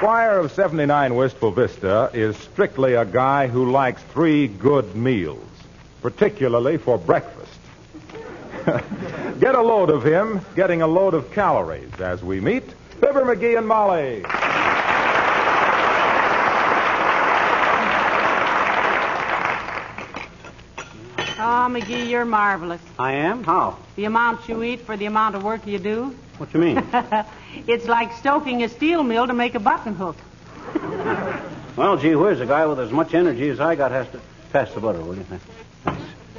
Squire of 79 Wistful Vista is strictly a guy who likes 3 good meals, particularly for breakfast. Get a load of him, getting a load of calories as we meet Fibber, McGee, and Molly. Oh, McGee, you're marvelous. I am? How? The amount you eat for the amount of work you do. What you mean? It's like stoking a steel mill to make a button hook. Well, gee whiz, a guy with as much energy as I got has to... Pass the butter, will you?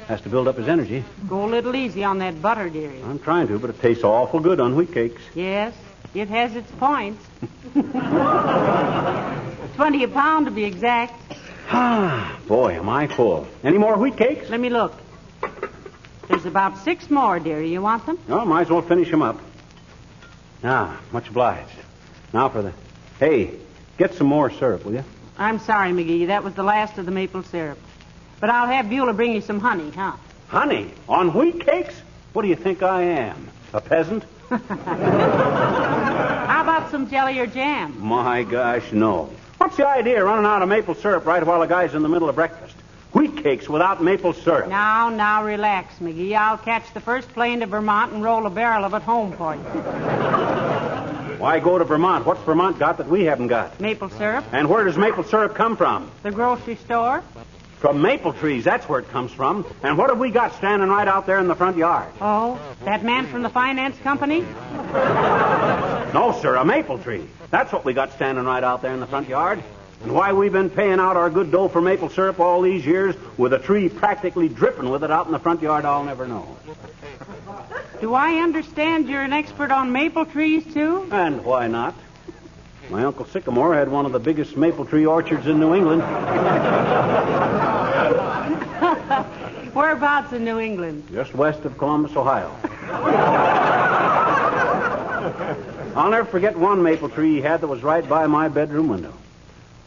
Has to build up his energy. Go a little easy on that butter, dearie. I'm trying to, but it tastes awful good on wheat cakes. Yes, it has its points. 20 a pound to be exact. Boy, am I full. Any more wheat cakes? Let me look. There's about 6 more, dearie. You want them? Oh, might as well finish them up. Much obliged. Now for the... Hey, get some more syrup, will you? I'm sorry, McGee. That was the last of the maple syrup. But I'll have Beulah bring you some honey, huh? Honey? On wheat cakes? What do you think I am? A peasant? How about some jelly or jam? My gosh, no. What's the idea of running out of maple syrup right while the guy's in the middle of breakfast? Wheat cakes without maple syrup. Now, relax, McGee. I'll catch the first plane to Vermont and roll a barrel of it home for you. Why go to Vermont? What's Vermont got that we haven't got? Maple syrup. And where does maple syrup come from? The grocery store. From maple trees, that's where it comes from. And what have we got standing right out there in the front yard? Oh, that man from the finance company? No, sir, a maple tree. That's what we got standing right out there in the front yard. And why we've been paying out our good dough for maple syrup all these years with a tree practically dripping with it out in the front yard, I'll never know. Do I understand you're an expert on maple trees, too? And why not? My Uncle Sycamore had one of the biggest maple tree orchards in New England. Whereabouts in New England? Just west of Columbus, Ohio. I'll never forget one maple tree he had that was right by my bedroom window.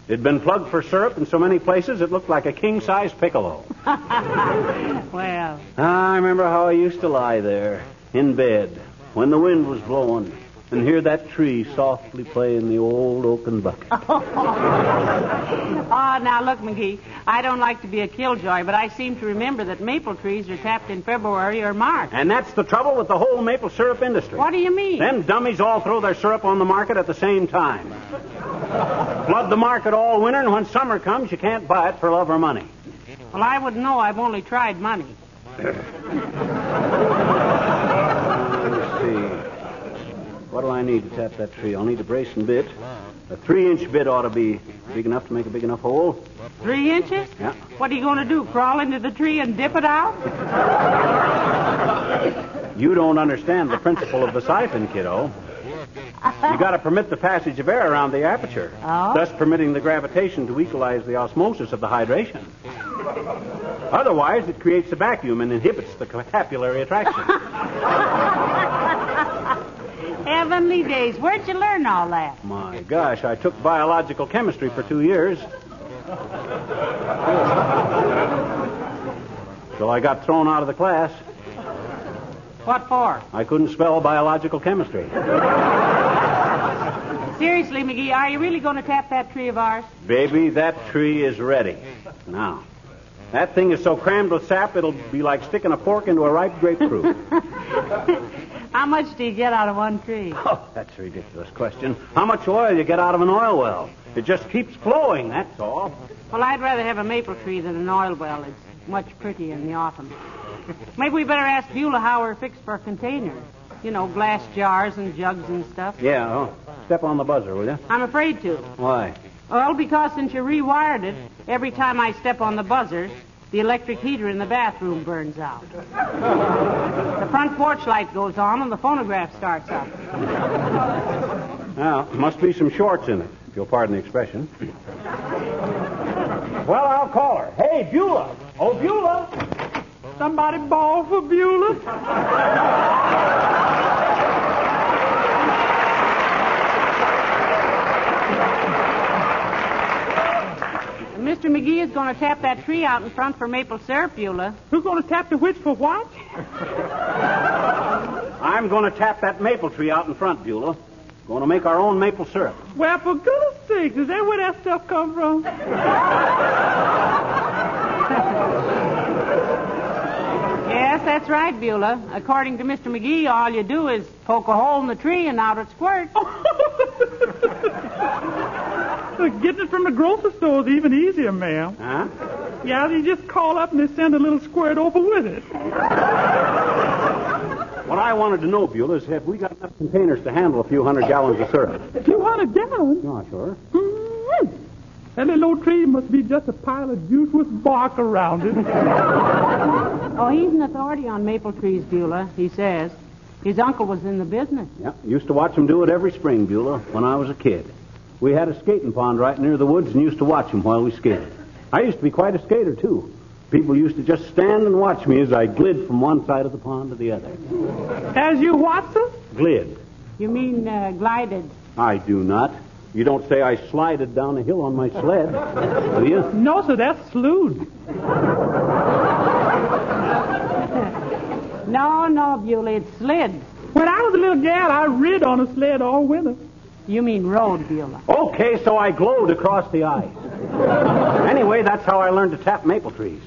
It'd been plugged for syrup in so many places it looked like a king-size piccolo. Well. I remember how I used to lie there in bed when the wind was blowing and hear that tree softly playing the old oaken bucket. Oh, now look, McGee, I don't like to be a killjoy, but I seem to remember that maple trees are tapped in February or March. And that's the trouble with the whole maple syrup industry. What do you mean? Them dummies all throw their syrup on the market at the same time. Flood the market all winter, and when summer comes, you can't buy it for love or money. Well, I wouldn't know. I've only tried money. Let's see. What do I need to tap that tree? I'll need a brace and bit. A 3-inch bit ought to be big enough to make a big enough hole. 3 inches? Yeah. What are you going to do, crawl into the tree and dip it out? You don't understand the principle of the siphon, kiddo. You got to permit the passage of air around the aperture, thus permitting the gravitation to equalize the osmosis of the hydration. Otherwise, it creates a vacuum and inhibits the capillary attraction. Heavenly days. Where'd you learn all that? My gosh, I took biological chemistry for 2 years. So I got thrown out of the class. What for? I couldn't spell biological chemistry. Seriously, McGee, are you really going to tap that tree of ours? Baby, that tree is ready. Now, that thing is so crammed with sap, it'll be like sticking a fork into a ripe grapefruit. How much do you get out of one tree? Oh, that's a ridiculous question. How much oil you get out of an oil well? It just keeps flowing, that's all. Well, I'd rather have a maple tree than an oil well. It's much prettier in the autumn. Maybe we better ask Beulah how we're fixed for containers. You know, glass jars and jugs and stuff. Yeah, step on the buzzer, will you? I'm afraid to. Why? Well, because since you rewired it, every time I step on the buzzer, the electric heater in the bathroom burns out. The front porch light goes on and the phonograph starts up. Now, must be some shorts in it, if you'll pardon the expression. Well, I'll call her. Hey, Beulah! Oh, Beulah! Somebody bawl for Beulah? Mr. McGee is going to tap that tree out in front for maple syrup, Beulah. Who's going to tap the which for what? I'm going to tap that maple tree out in front, Beulah. Going to make our own maple syrup. Well, for goodness sakes, is that where that stuff come from? Yes, that's right, Beulah. According to Mr. McGee, all you do is poke a hole in the tree and out it squirts. Getting it from the grocery store is even easier, ma'am. Huh? Yeah, you just call up and they send a little squirt over with it. What I wanted to know, Beulah, is have we got enough containers to handle a few hundred gallons of syrup? 200 gallons? Oh, sure. Mm-hmm. That little old tree must be just a pile of juice with bark around it. Oh, he's an authority on maple trees, Beulah, he says. His uncle was in the business. Yeah, used to watch him do it every spring, Beulah, when I was a kid. We had a skating pond right near the woods and used to watch him while we skated. I used to be quite a skater, too. People used to just stand and watch me as I glid from one side of the pond to the other. As you what, sir? Glid. You mean glided? I do not. You don't say I slided down a hill on my sled, do you? No, sir, that's slewed. No, Beulah, it's slid. When I was a little gal, I rid on a sled all winter. You mean rode, Beulah. Okay, so I glowed across the ice. Anyway, that's how I learned to tap maple trees.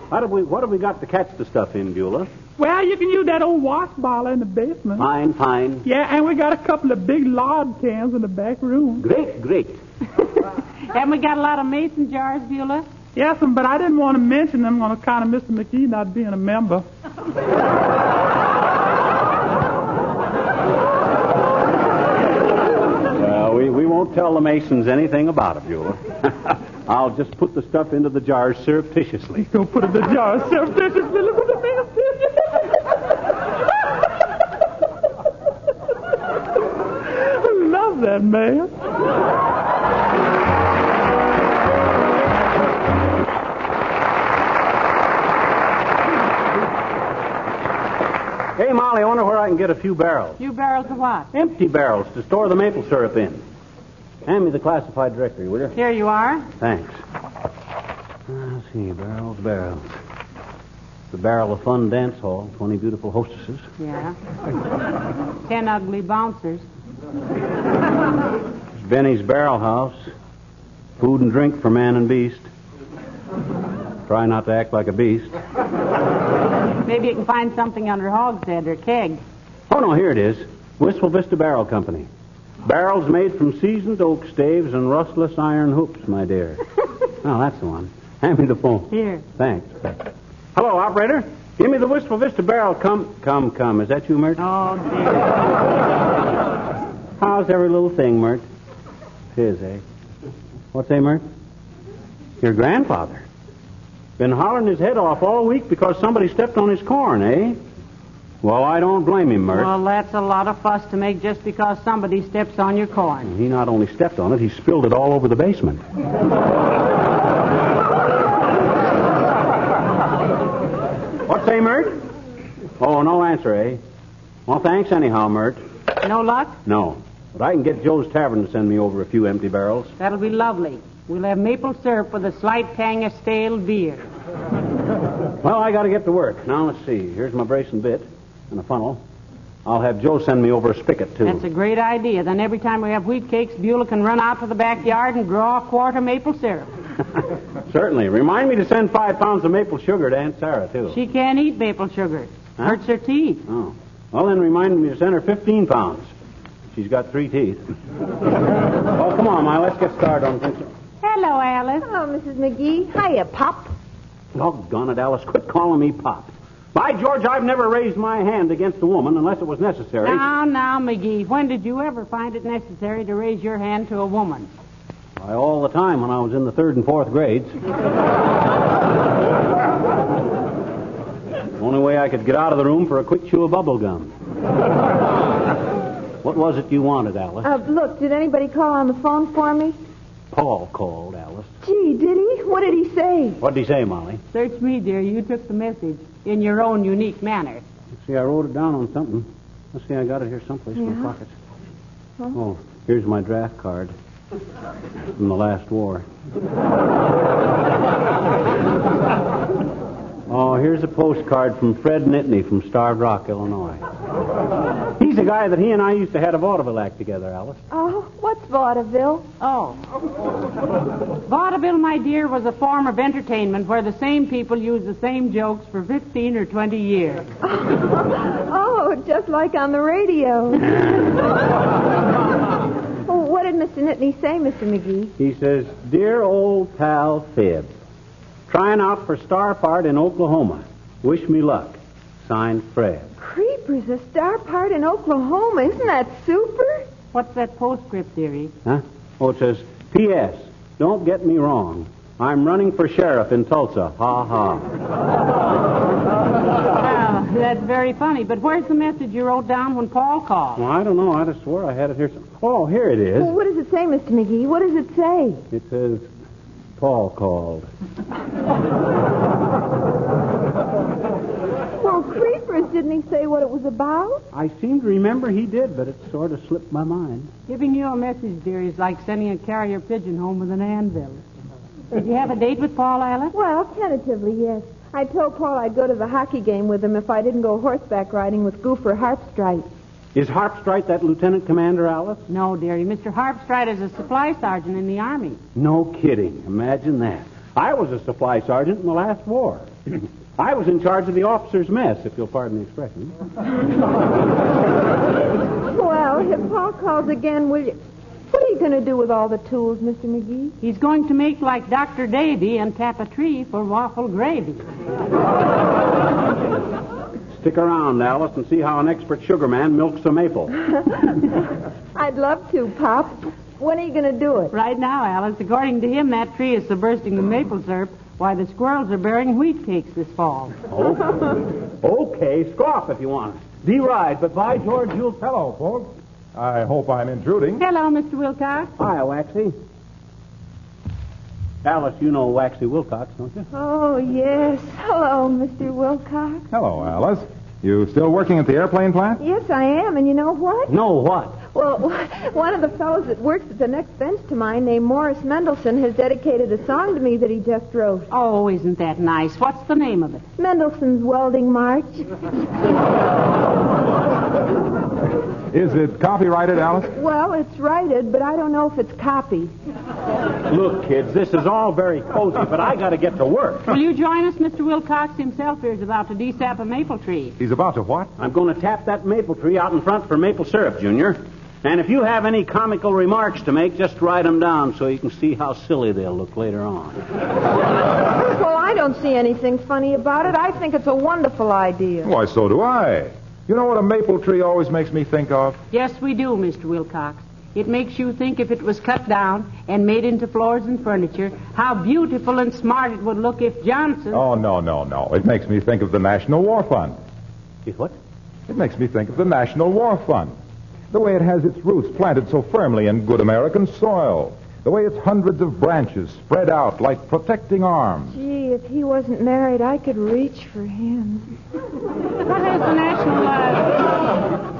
What have we got to catch the stuff in, Beulah? Well, you can use that old wash bottle in the basement. Fine. Yeah, and we got a couple of big lard cans in the back room. Great. Haven't we got a lot of mason jars, Beulah? Yes, but I didn't want to mention them on account of Mr. McGee not being a member. We won't tell the Masons anything about it, Beulah. I'll just put the stuff into the jars surreptitiously. Don't put it in the jars surreptitiously. Look what the man did. I love that man. Hey, Molly, I wonder where I can get a few barrels. Few barrels of what? Empty barrels to store the maple syrup in. Hand me the classified directory, will you? Here you are. Thanks. Let's see, barrels. The Barrel of Fun Dance Hall, 20 beautiful hostesses. Yeah. 10 ugly bouncers. There's Benny's Barrel House. Food and drink for man and beast. Try not to act like a beast. Maybe you can find something under hogshead or keg. Oh, no, here it is. Wistful Vista Barrel Company. Barrels made from seasoned oak staves and rustless iron hoops, my dear. Oh, that's the one. Hand me the phone. Here. Thanks. Hello, operator. Give me the Wistful Vista Barrel. Come. Is that you, Mert? Oh, dear. How's every little thing, Mert? It is, eh? What's that, Mert? Your grandfather. Been hollering his head off all week because somebody stepped on his corn, eh? Well, I don't blame him, Mert. Well, that's a lot of fuss to make just because somebody steps on your corn. He not only stepped on it, he spilled it all over the basement. What say, Mert? Oh, no answer, eh? Well, thanks anyhow, Mert. No luck? No. But I can get Joe's Tavern to send me over a few empty barrels. That'll be lovely. We'll have maple syrup with a slight tang of stale beer. Well, I got to get to work. Now, let's see. Here's my brace and bit and a funnel. I'll have Joe send me over a spigot, too. That's a great idea. Then every time we have wheat cakes, Beulah can run out to the backyard and draw a quart of maple syrup. Certainly. Remind me to send 5 pounds of maple sugar to Aunt Sarah, too. She can't eat maple sugar. Huh? Hurts her teeth. Oh. Well, then remind me to send her 15 pounds. She's got 3 teeth. Oh, come on, Ma. Let's get started on things. Hello, Alice. Hello, Mrs. McGee. Hiya, Pop. Doggone it, Alice. Quit calling me Pop. By George, I've never raised my hand against a woman unless it was necessary. Now, McGee, when did you ever find it necessary to raise your hand to a woman? Why, all the time when I was in the 3rd and 4th grades. Only way I could get out of the room for a quick chew of bubble gum. What was it you wanted, Alice? Look, did anybody call on the phone for me? Paul called, Alice. Gee, did he? What did he say? What did he say, Molly? Search me, dear. You took the message in your own unique manner. Let's see, I wrote it down on something. Let's see, I got it here someplace in my pockets. Huh? Oh, here's my draft card from the last war. Oh, here's a postcard from Fred Nittany from Starved Rock, Illinois. He's the guy that he and I used to have a vaudeville act together, Alice. Oh, what's vaudeville? Oh. Vaudeville, my dear, was a form of entertainment where the same people use the same jokes for 15 or 20 years. Oh, just like on the radio. Oh, what did Mr. Nittany say, Mr. McGee? He says, "Dear old pal Fib, trying out for star part in Oklahoma. Wish me luck. Signed, Fred." Creepers, a star part in Oklahoma. Isn't that super? What's that postscript, dearie? Huh? Oh, it says, "P.S. Don't get me wrong. I'm running for sheriff in Tulsa. Ha ha." Well, that's very funny. But where's the message you wrote down when Paul called? Well, I don't know. I just swore I had it here. Oh, here it is. Well, what does it say, Mr. McGee? What does it say? It says, "Paul called." Well, creepers, didn't he say what it was about? I seem to remember he did, but it sort of slipped my mind. Giving you a message, dearie, is like sending a carrier pigeon home with an anvil. Did you have a date with Paul, Alice? Well, tentatively, yes. I told Paul I'd go to the hockey game with him if I didn't go horseback riding with Goofer Harpstrite. Is Harpstrite that lieutenant commander, Alice? No, dearie. Mr. Harpstrite is a supply sergeant in the Army. No kidding. Imagine that. I was a supply sergeant in the last war. I was in charge of the officers' mess, if you'll pardon the expression. Well, if Paul calls again, will you... What are you going to do with all the tools, Mr. McGee? He's going to make like Dr. Davy and tap a tree for waffle gravy. Stick around, Alice, and see how an expert sugar man milks a maple. I'd love to, Pop. When are you going to do it? Right now, Alice. According to him, that tree is bursting the maple syrup, while the squirrels are bearing wheat cakes this fall. Okay, scoff if you want. D-ride, but by George, you'll... Hello, folks. I hope I'm intruding. Hello, Mr. Wilcox. Hi, Waxy. Alice, you know Waxy Wilcox, don't you? Oh, yes. Hello, Mr. Wilcox. Hello, Alice. You still working at the airplane plant? Yes, I am. And you know what? No, what? Well, one of the fellows that works at the next bench to mine, named Morris Mendelssohn, has dedicated a song to me that he just wrote. Oh, isn't that nice? What's the name of it? Mendelssohn's Welding March. Is it copyrighted, Alice? Well, it's righted, but I don't know if it's copy. Look, kids, this is all very cozy, but I got to get to work. Will you join us? Mr. Wilcox himself here is about to desap a maple tree. He's about to what? I'm going to tap that maple tree out in front for maple syrup, Junior. And if you have any comical remarks to make, just write them down so you can see how silly they'll look later on. Well, I don't see anything funny about it. I think it's a wonderful idea. Why, so do I. You know what a maple tree always makes me think of? Yes, we do, Mr. Wilcox. It makes you think if it was cut down and made into floors and furniture, how beautiful and smart it would look if Johnson... Oh, no. It makes me think of the National War Fund. What? It makes me think of the National War Fund. The way it has its roots planted so firmly in good American soil. The way its hundreds of branches spread out like protecting arms. Gee, if he wasn't married, I could reach for him. What has the National...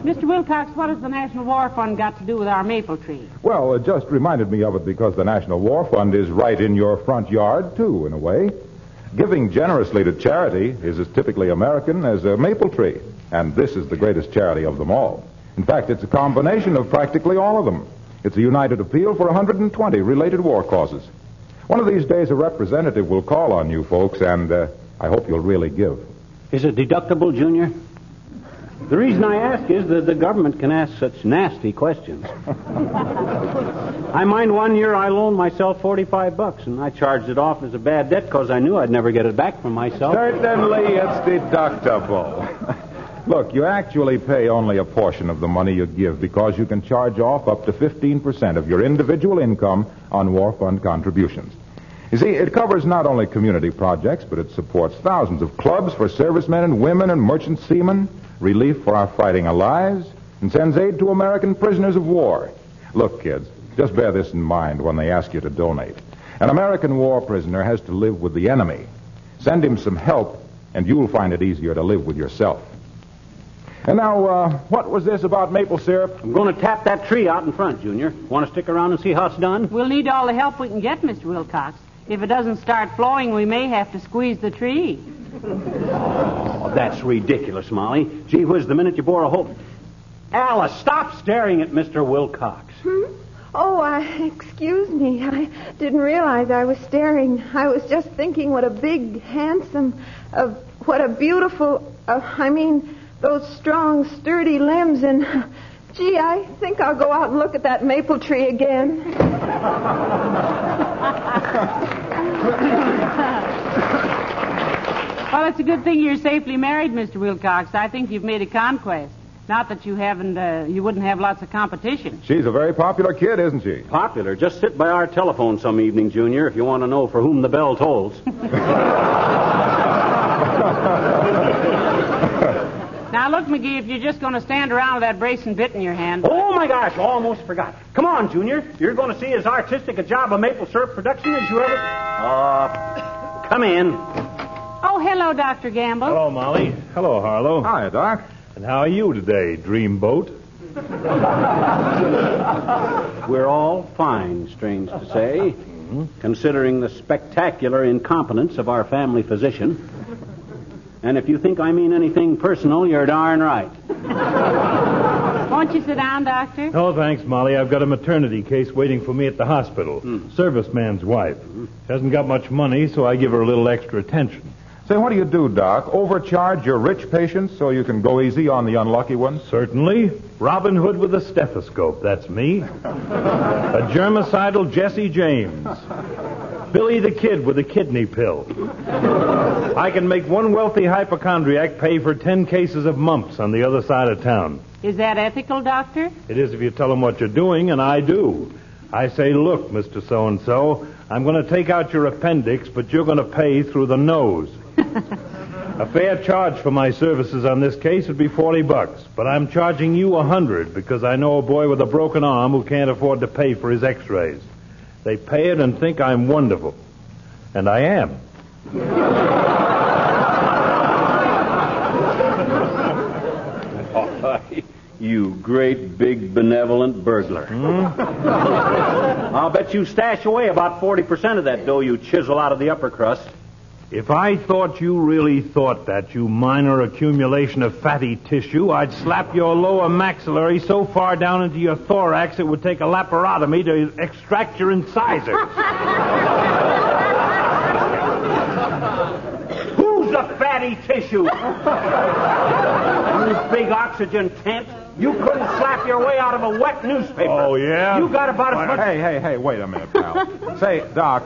Mr. Wilcox, what has the National War Fund got to do with our maple tree? Well, it just reminded me of it because the National War Fund is right in your front yard, too, in a way. Giving generously to charity is as typically American as a maple tree. And this is the greatest charity of them all. In fact, it's a combination of practically all of them. It's a united appeal for 120 related war causes. One of these days, a representative will call on you folks, and I hope you'll really give. Is it deductible, Junior? The reason I ask is that the government can ask such nasty questions. I mind one year I loaned myself $45, and I charged it off as a bad debt because I knew I'd never get it back from myself. Certainly it's deductible. Look, you actually pay only a portion of the money you give because you can charge off up to 15% of your individual income on war fund contributions. You see, it covers not only community projects, but it supports thousands of clubs for servicemen and women and merchant seamen, relief for our fighting allies, and sends aid to American prisoners of war. Look, kids, just bear this in mind when they ask you to donate. An American war prisoner has to live with the enemy. Send him some help, and you'll find it easier to live with yourself. And now, what was this about maple syrup? I'm going to tap that tree out in front, Junior. Want to stick around and see how it's done? We'll need all the help we can get, Mr. Wilcox. If it doesn't start flowing, we may have to squeeze the tree. Oh, that's ridiculous, Molly. Gee whiz, the minute you bore a hole... Alice, stop staring at Mr. Wilcox. Oh, excuse me. I didn't realize I was staring. I was just thinking what a big, handsome, what a beautiful, those strong, sturdy limbs and... Gee, I think I'll go out and look at that maple tree again. Well, it's a good thing you're safely married, Mr. Wilcox. I think you've made a conquest. Not that you wouldn't have lots of competition. She's a very popular kid, isn't she? Popular? Just sit by our telephone some evening, Junior, if you want to know for whom the bell tolls. Now, look, McGee, if you're just going to stand around with that brace and bit in your hand... Oh, my gosh, almost forgot. Come on, Junior. You're going to see as artistic a job of maple syrup production as you ever... Come in. Oh, hello, Dr. Gamble. Hello, Molly. Hello, Harlow. Hi, Doc. And how are you today, Dreamboat? We're all fine, strange to say, considering the spectacular incompetence of our family physician. And if you think I mean anything personal, you're darn right. Won't you sit down, Doctor? Oh, thanks, Molly. I've got a maternity case waiting for me at the hospital. Serviceman's wife. She hasn't got much money, so I give her a little extra attention. Say, what do you do, Doc? Overcharge your rich patients so you can go easy on the unlucky ones? Certainly. Robin Hood with a stethoscope, that's me. A germicidal Jesse James. Billy the Kid with a kidney pill. I can make one wealthy hypochondriac pay for 10 cases of mumps on the other side of town. Is that ethical, Doctor? It is if you tell them what you're doing, and I do. I say, look, Mr. So-and-so, I'm going to take out your appendix, but you're going to pay through the nose. A fair charge for my services on this case would be $40, but I'm charging you $100 because I know a boy with a broken arm who can't afford to pay for his x-rays. They pay it and think I'm wonderful. And I am. You great, big, benevolent burglar. I'll bet you stash away about 40% of that dough you chisel out of the upper crust. If I thought you really thought that, you minor accumulation of fatty tissue, I'd slap your lower maxillary so far down into your thorax it would take a laparotomy to extract your incisors. Who's the fatty tissue? You big oxygen tent. You couldn't slap your way out of a wet newspaper. Oh, yeah? You got about as much... Hey, wait a minute, pal. Say, Doc,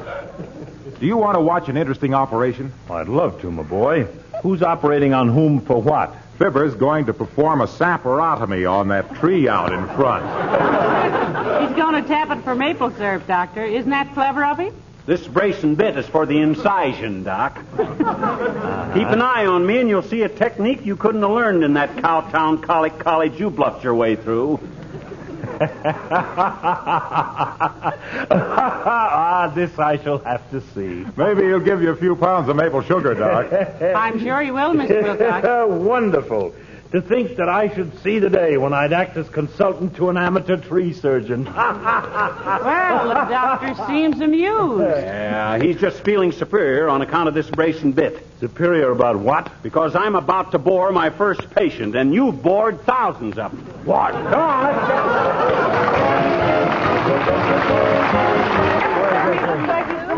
do you want to watch an interesting operation? I'd love to, my boy. Who's operating on whom for what? Fibber's going to perform a saprotomy on that tree out in front. He's going to tap it for maple syrup, Doctor. Isn't that clever of him? This brace and bit is for the incision, Doc. Keep an eye on me, and you'll see a technique you couldn't have learned in that Cowtown Colic College you bluffed your way through. This I shall have to see. Maybe he'll give you a few pounds of maple sugar, Doc. I'm sure he will, Mr. Wilcox. Wonderful. To think that I should see the day when I'd act as consultant to an amateur tree surgeon. Well, the doctor seems amused. Yeah, he's just feeling superior on account of this brace and bit. Superior about what? Because I'm about to bore my first patient, and you've bored thousands of them. What? Come on,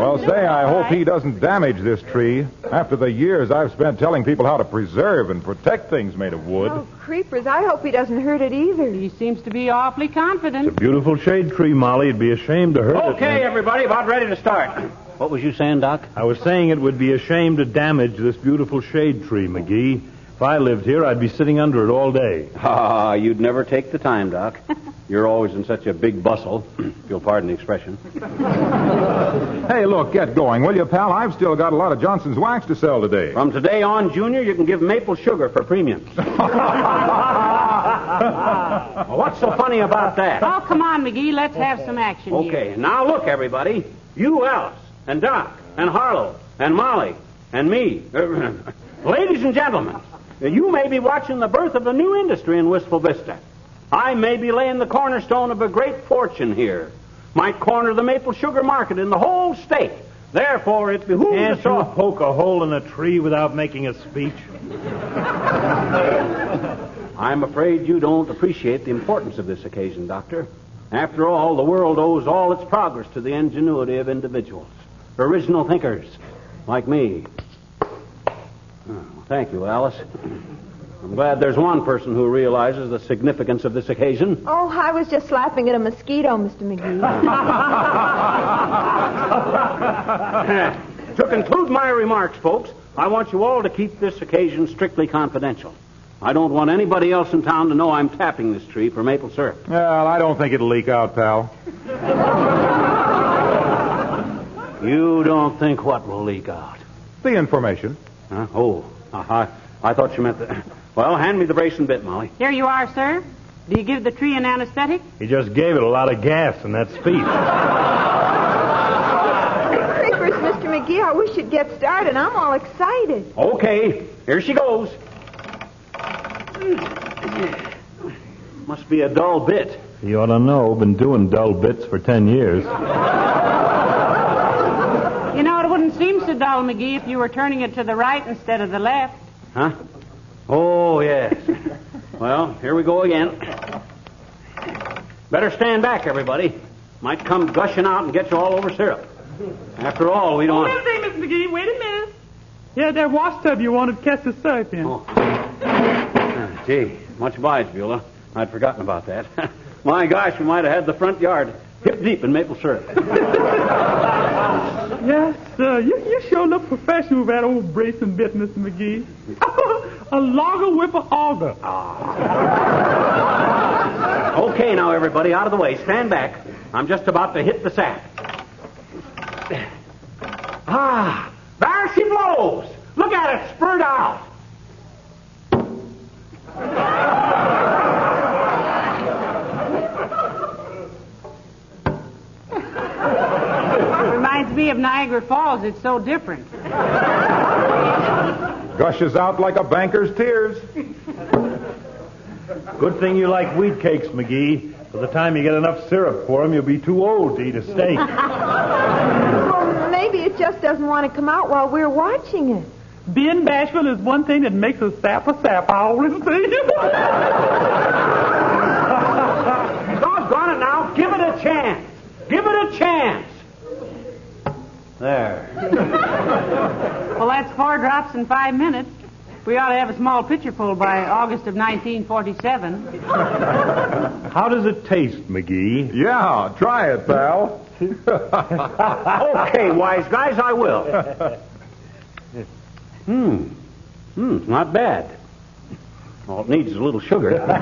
let's Well, say, I hope he doesn't damage this tree. After the years I've spent telling people how to preserve and protect things made of wood. Oh, creepers, I hope he doesn't hurt it either. He seems to be awfully confident. It's a beautiful shade tree, Molly. It'd be a shame to hurt it. Okay, everybody, about ready to start. What was you saying, Doc? I was saying it would be a shame to damage this beautiful shade tree, McGee. If I lived here, I'd be sitting under it all day. Ah, you'd never take the time, Doc. You're always in such a big bustle, if you'll pardon the expression. Hey, look, get going, will you, pal? I've still got a lot of Johnson's wax to sell today. From today on, Junior, you can give maple sugar for premiums. Well, what's so funny about that? Oh, come on, McGee. Let's have some action here. Okay, now look, everybody. You, Alice, and Doc, and Harlow, and Molly, and me. Ladies and gentlemen, you may be watching the birth of a new industry in Wistful Vista. I may be laying the cornerstone of a great fortune here. Might corner the maple sugar market in the whole state. Therefore, it behooves Can't us you all. poke a hole in a tree without making a speech? I'm afraid you don't appreciate the importance of this occasion, Doctor. After all, the world owes all its progress to the ingenuity of individuals, original thinkers, like me. Oh, thank you, Alice. I'm glad there's one person who realizes the significance of this occasion. Oh, I was just slapping at a mosquito, Mr. McGee. To conclude my remarks, folks, I want you all to keep this occasion strictly confidential. I don't want anybody else in town to know I'm tapping this tree for maple syrup. Well, I don't think it'll leak out, pal. You don't think what will leak out? The information. Huh? Oh, I thought you meant that. Well, hand me the brace and bit, Molly. Here you are, sir. Do you give the tree an anesthetic? He just gave it a lot of gas in that speech. Creepers, Mr. McGee, I wish you'd get started. I'm all excited. Okay, here she goes. Must be a dull bit. You ought to know. Been doing dull bits for 10 years. You know, it wouldn't seem so dull, McGee, if you were turning it to the right instead of the left. Huh? Oh, yes. Well, here we go again. Better stand back, everybody. Might come gushing out and get you all over syrup. After all, we don't... Wait a minute, Mr. McGee. Wait a minute. Yeah, that wash tub you wanted to catch the syrup in. Oh. Gee, much obliged, Beulah. I'd forgotten about that. My gosh, we might have had the front yard hip deep in maple syrup. Yes, sir. You sure look professional with that old brace and bit, Mr. McGee. A logger with a auger. Okay, now, everybody, out of the way. Stand back. I'm just about to hit the sack. Ah, there she blows. Look at it, spurt out. Reminds me of Niagara Falls. It's so different. Gushes out like a banker's tears. Good thing you like wheat cakes, McGee. By the time you get enough syrup for them, you'll be too old to eat a steak. Well, maybe it just doesn't want to come out while we're watching it. Being bashful is one thing that makes a sap, I always say. Doggone it now. Give it a chance. Give it a chance. There. Well, that's 4 drops in 5 minutes. We ought to have a small pitcher full by August of 1947. How does it taste, McGee? Yeah, try it, pal. Okay, wise guys, I will. Not bad. All it needs is a little sugar. What's the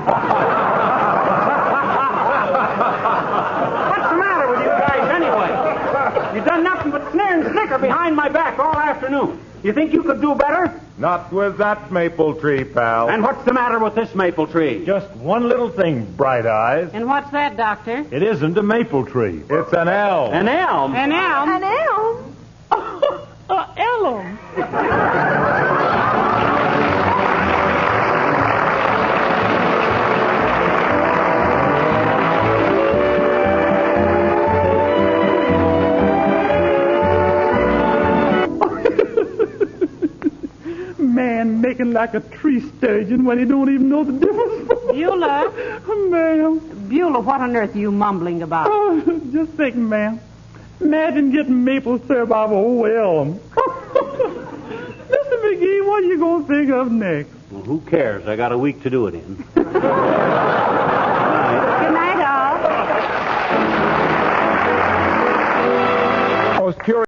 matter with you guys anyway? You've done nothing but snare and snicker behind my back all afternoon. You think you could do better? Not with that maple tree, pal. And what's the matter with this maple tree? Just one little thing, Bright Eyes. And what's that, Doctor? It isn't a maple tree. It's an elm. An elm? An elm? An elm? Elm. Man making like a tree sturgeon when he don't even know the difference. Beulah? Ma'am. Beulah, what on earth are you mumbling about? Oh, just think, ma'am. Imagine getting maple syrup out of a old elm. Mr. McGee, what are you going to think of next? Well, who cares? I got a week to do it in.